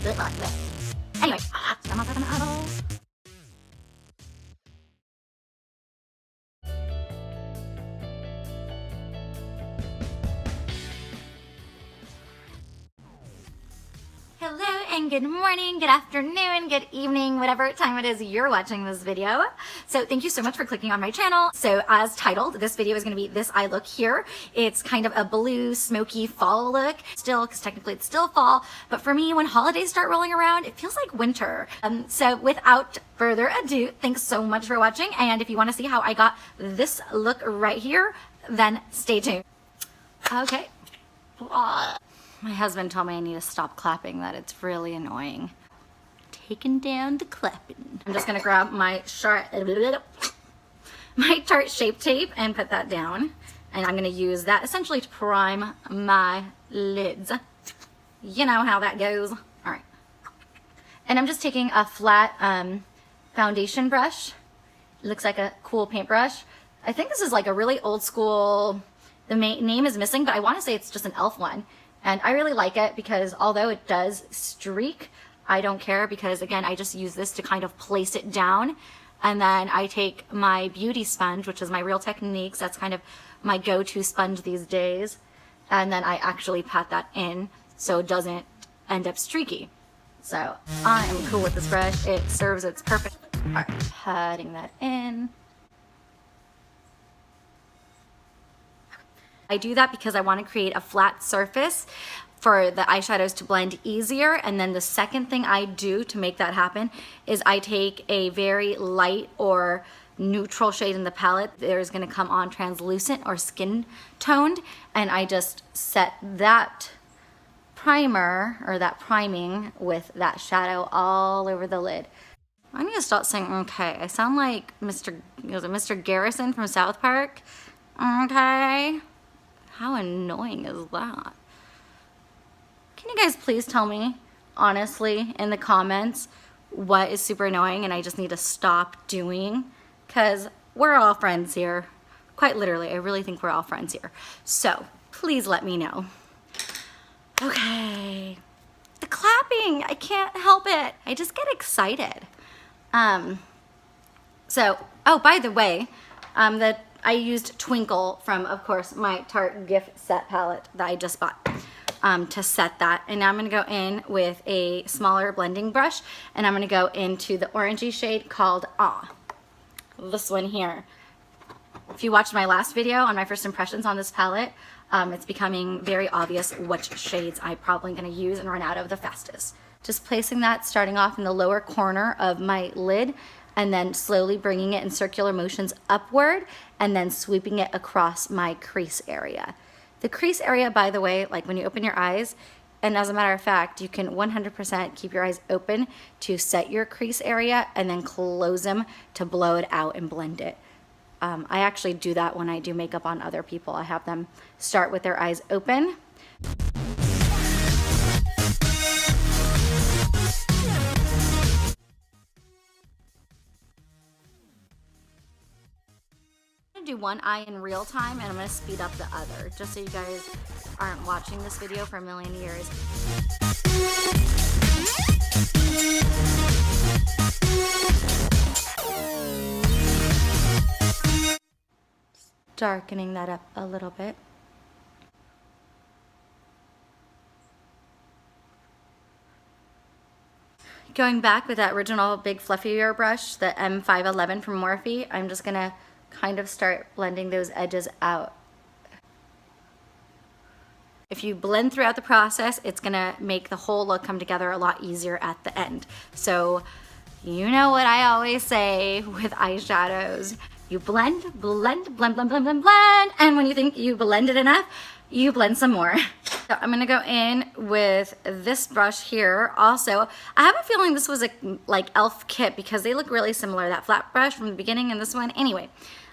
Anyway, I'm not talking at all. Hello and good morning, good afternoon, good evening, whatever time it is you're watching this video. So thank you so much for clicking on my channel. So as titled, this video is going to be this eye look here. It's kind of a blue smoky fall look still, because technically it's still fall, but for me when holidays start rolling around it feels like winter. So without further ado, thanks so much for watching, and if you want to see how I got this look right here, then stay tuned. Okay. My husband told me I need to stop clapping, that it's really annoying. Taking down the clapping. I'm just gonna grab my Tarte Shape Tape and put that down. And I'm gonna use that essentially to prime my lids. You know how that goes. All right. And I'm just taking a flat foundation brush. It looks like a cool paintbrush. I think this is like a really old school, the name is missing, but I wanna say it's just an e.l.f. one. And I really like it because although it does streak, I don't care because again, I just use this to kind of place it down. And then I take my beauty sponge, which is my Real Techniques. That's kind of my go-to sponge these days. And then I actually pat that in so it doesn't end up streaky. So I am cool with this brush. It serves its purpose. All right, patting that in. I do that because I want to create a flat surface for the eyeshadows to blend easier. And then the second thing I do to make that happen is I take a very light or neutral shade in the palette. There's going to come on translucent or skin toned, and I just set that primer or that priming with that shadow all over the lid. I need to stop saying okay. I sound like Mr. Garrison from South Park. Okay. How annoying is that? Can you guys please tell me, honestly, in the comments, what is super annoying and I just need to stop doing? Because we're all friends here. Quite literally, I really think we're all friends here. So, please let me know. Okay. The clapping, I can't help it. I just get excited. Oh, by the way, I used Twinkle from, of course, my Tarte Gife set palette that I just bought to set that. And now I'm going to go in with a smaller blending brush, and I'm going to go into the orangey shade called Ah. This one here. If you watched my last video on my first impressions on this palette, it's becoming very obvious which shades I'm probably going to use and run out of the fastest. Just placing that, starting off in the lower corner of my lid, and then slowly bringing it in circular motions upward, and then sweeping it across my crease area. The crease area, by the way, like when you open your eyes, and as a matter of fact, you can 100% keep your eyes open to set your crease area and then close them to blow it out and blend it. I actually do that when I do makeup on other people. I have them start with their eyes open. Do one eye in real time, and I'm going to speed up the other just so you guys aren't watching this video for a million years. Darkening that up a little bit. Going back with that original big fluffier brush, the M511 from Morphe, I'm just going to kind of start blending those edges out. If you blend throughout the process, it's gonna make the whole look come together a lot easier at the end. So you know what I always say with eyeshadows. You blend, blend, blend, blend, blend, blend, blend, and when you think you blended enough, you blend some more. So I'm gonna go in with this brush here. Also, I have a feeling this was a like e.l.f. kit because they look really similar, that flat brush from the beginning and this one. Anyway,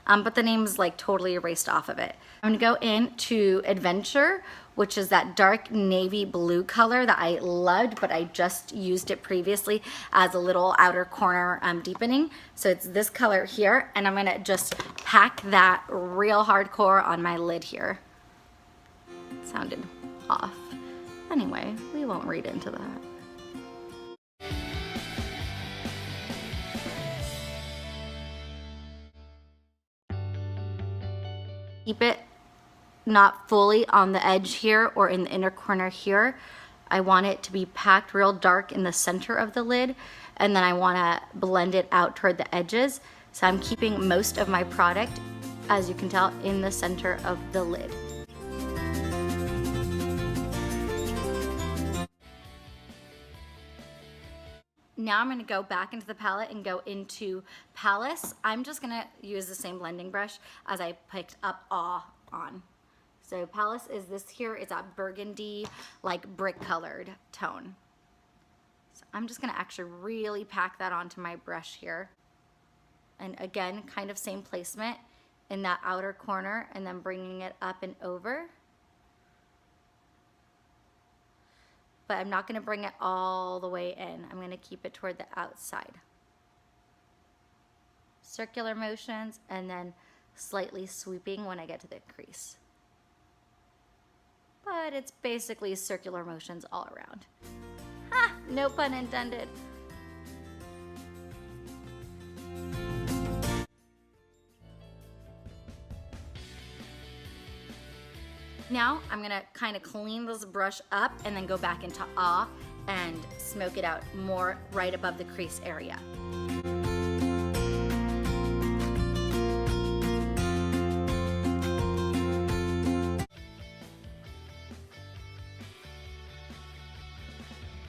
but the name is like totally erased off of it. I'm gonna go into Adventure, which is that dark navy blue color that I loved, but I just used it previously as a little outer corner deepening. So it's this color here, and I'm gonna just pack that real hardcore on my lid here. It sounded off. Anyway, we won't read into that. keep it not fully on the edge here or in the inner corner here. I want it to be packed real dark in the center of the lid, and then I want to blend it out toward the edges. So I'm keeping most of my product, as you can tell, in the center of the lid. Now I'm going to go back into the palette and go into Palace. I'm just going to use the same blending brush as I picked up Awe on. So Palace is this here. It's a burgundy, like brick colored tone. So I'm just going to actually really pack that onto my brush here. And again, kind of same placement in that outer corner, and then bringing it up and over. But I'm not going to bring it all the way in. I'm going to keep it toward the outside. Circular motions, and then slightly sweeping when I get to the crease. But it's basically circular motions all around. Ha! No pun intended. Now I'm gonna kind of clean this brush up and then go back into Awe and smoke it out more right above the crease area.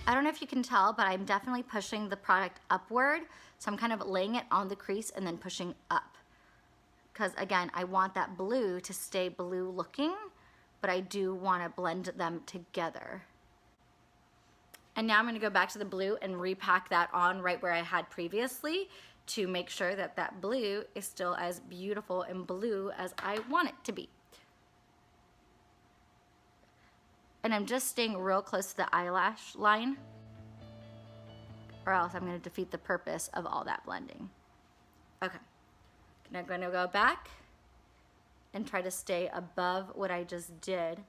I don't know if you can tell, but I'm definitely pushing the product upward. So I'm kind of laying it on the crease and then pushing up. Because again, I want that blue to stay blue looking, but I do want to blend them together. And now I'm going to go back to the blue and repack that on right where I had previously to make sure that that blue is still as beautiful and blue as I want it to be. And I'm just staying real close to the eyelash line, or else I'm going to defeat the purpose of all that blending. Okay, now I'm going to go back and try to stay above what I just did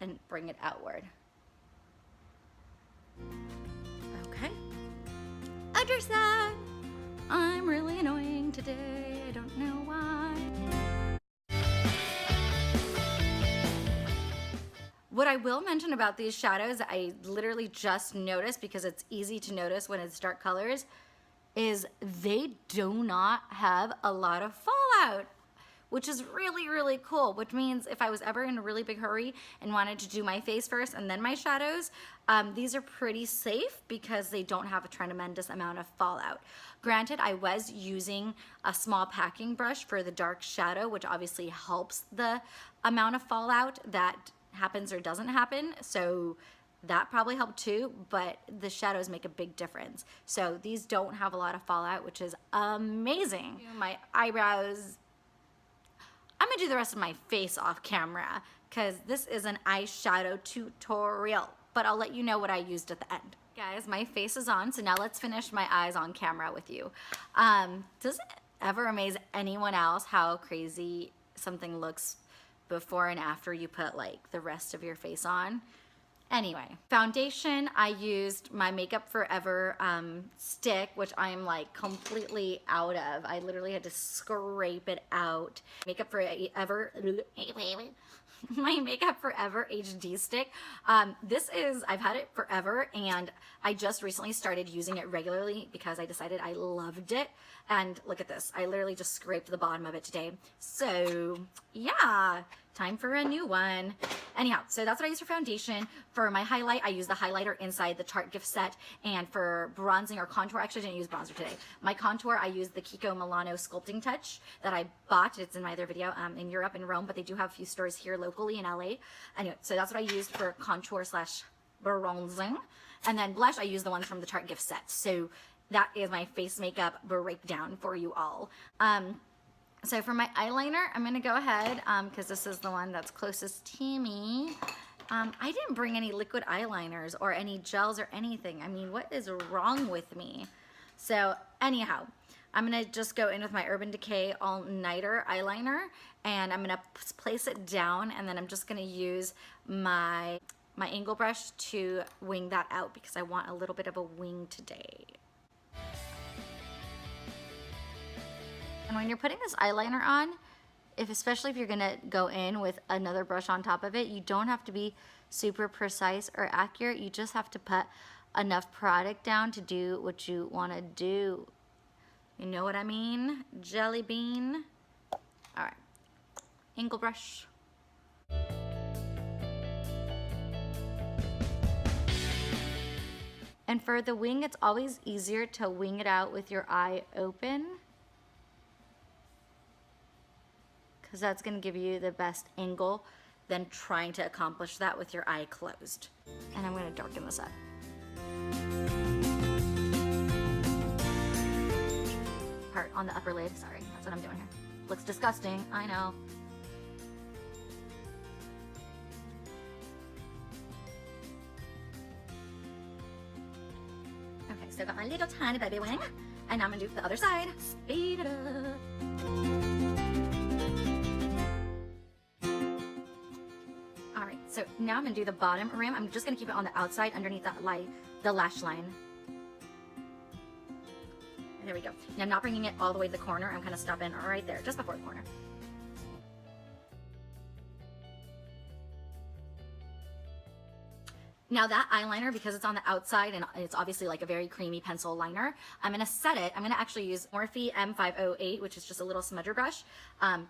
and bring it outward. Okay. Other side. I'm really annoying today. I don't know why. What I will mention about these shadows, I literally just noticed, because it's easy to notice when it's dark colors, is they do not have a lot of fallout, which is really, really cool, which means if I was ever in a really big hurry and wanted to do my face first and then my shadows, these are pretty safe because they don't have a tremendous amount of fallout. Granted, I was using a small packing brush for the dark shadow, which obviously helps the amount of fallout that happens or doesn't happen, so that probably helped too, but the shadows make a big difference. So these don't have a lot of fallout, which is amazing. My eyebrows, I'm gonna do the rest of my face off camera because this is an eyeshadow tutorial, but I'll let you know what I used at the end. Guys, my face is on, so now let's finish my eyes on camera with you. Does it ever amaze anyone else how crazy something looks before and after you put like the rest of your face on? Anyway, foundation, I used my Makeup Forever stick, which I am like completely out of. I literally had to scrape it out. Makeup Forever, my Makeup Forever HD stick. This is, I've had it forever, and I just recently started using it regularly because I decided I loved it. And look at this, I literally just scraped the bottom of it today. So yeah, time for a new one. Anyhow, so that's what I use for foundation. For my highlight, I use the highlighter inside the Tarte gift set. And for bronzing or contour, actually I didn't use bronzer today. My contour, I use the Kiko Milano Sculpting Touch that I bought. It's in my other video in Europe and Rome, but they do have a few stores here locally in LA. Anyway, so that's what I used for contour slash bronzing. And then blush, I use the ones from the Tarte gift set. So that is my face makeup breakdown for you all. So for my eyeliner, I'm going to go ahead, because this is the one that's closest to me. I didn't bring any liquid eyeliners or any gels or anything. I mean, what is wrong with me? So anyhow, I'm going to just go in with my Urban Decay All Nighter eyeliner, and I'm going to place it down, and then I'm just going to use my angle brush to wing that out because I want a little bit of a wing today. And when you're putting this eyeliner on, especially if you're gonna go in with another brush on top of it, you don't have to be super precise or accurate. You just have to put enough product down to do what you wanna do. You know what I mean? Jelly bean. All right, angle brush. And for the wing, it's always easier to wing it out with your eye open, because that's gonna give you the best angle than trying to accomplish that with your eye closed. And I'm gonna darken this up. Part on the upper lid, sorry, that's what I'm doing here. Looks disgusting, I know. Okay, so I got my little tiny baby wing, and now I'm gonna do the other side. Speed it up. All right, so now I'm gonna do the bottom rim. I'm just gonna keep it on the outside underneath that the lash line. There we go. Now I'm not bringing it all the way to the corner. I'm kind of stopping right there, just before the corner. Now that eyeliner, because it's on the outside and it's obviously like a very creamy pencil liner, I'm gonna set it. I'm gonna actually use Morphe M508, which is just a little smudger brush,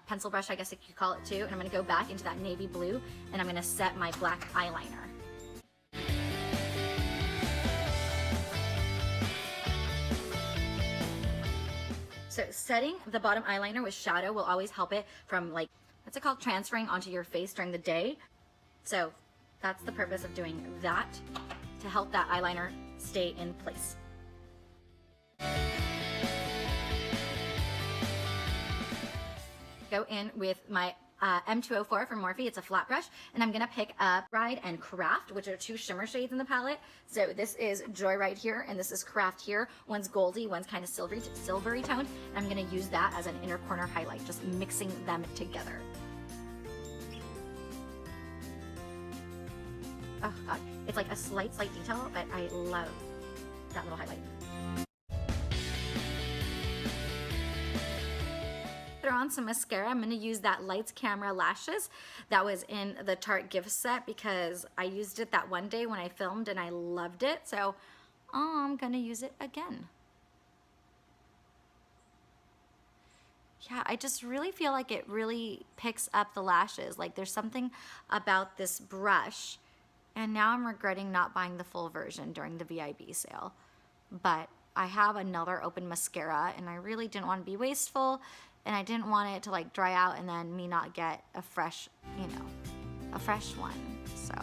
pencil brush, I guess you could call it too. And I'm gonna go back into that navy blue and I'm gonna set my black eyeliner. So setting the bottom eyeliner with shadow will always help it from, like, what's it called, transferring onto your face during the day. So that's the purpose of doing that, to help that eyeliner stay in place. Go in with my M204 from Morphe. It's a flat brush, and I'm gonna pick up Ride and Craft, which are two shimmer shades in the palette. So this is Joyride here, and this is Craft here. One's goldy, one's kind of silvery toned. And I'm gonna use that as an inner corner highlight, just mixing them together. Oh God, it's like a slight detail, but I love that little highlight. Throw on some mascara. I'm gonna use that Lights Camera Lashes that was in the Tarte gift set because I used it that one day when I filmed and I loved it. So I'm gonna use it again. Yeah, I just really feel like it really picks up the lashes. Like there's something about this brush. And now I'm regretting not buying the full version during the VIB sale. But I have another open mascara and I really didn't want to be wasteful, and I didn't want it to like dry out and then me not get a fresh, you know, a fresh one. So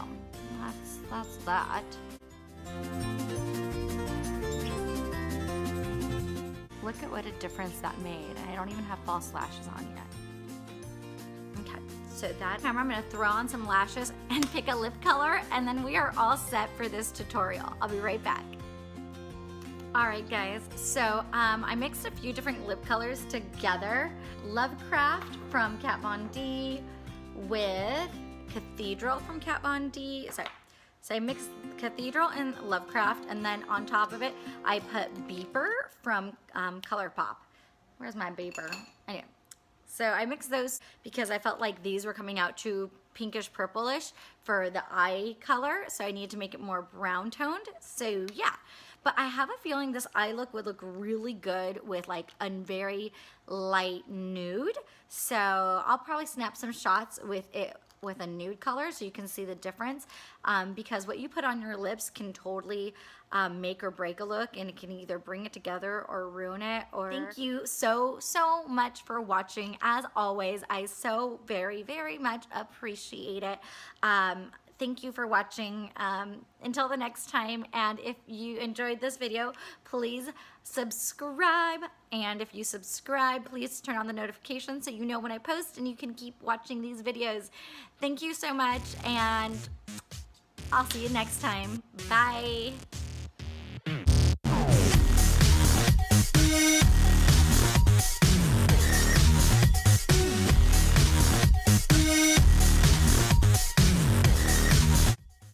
that's that. Look at what a difference that made. And I don't even have false lashes on yet. So that time I'm gonna throw on some lashes and pick a lip color, and then we are all set for this tutorial. I'll be right back. All right guys, so I mixed a few different lip colors together. Lovecraft from Kat Von D with Cathedral from Kat Von D. So I mixed Cathedral and Lovecraft, and then on top of it, I put Beeper from ColourPop. Where's my beeper? Anyway. So I mixed those because I felt like these were coming out too pinkish purplish for the eye color, so I needed to make it more brown toned. So yeah, but I have a feeling this eye look would look really good with like a very light nude. So I'll probably snap some shots with it with a nude color so you can see the difference, because what you put on your lips can totally make or break a look, and it can either bring it together or ruin it. Or thank you so much for watching. As always, I so very much appreciate it. Thank you for watching. Until the next time, and if you enjoyed this video, please subscribe, and if you subscribe, please turn on the notifications so you know when I post and you can keep watching these videos. Thank you so much, and I'll see you next time. Bye.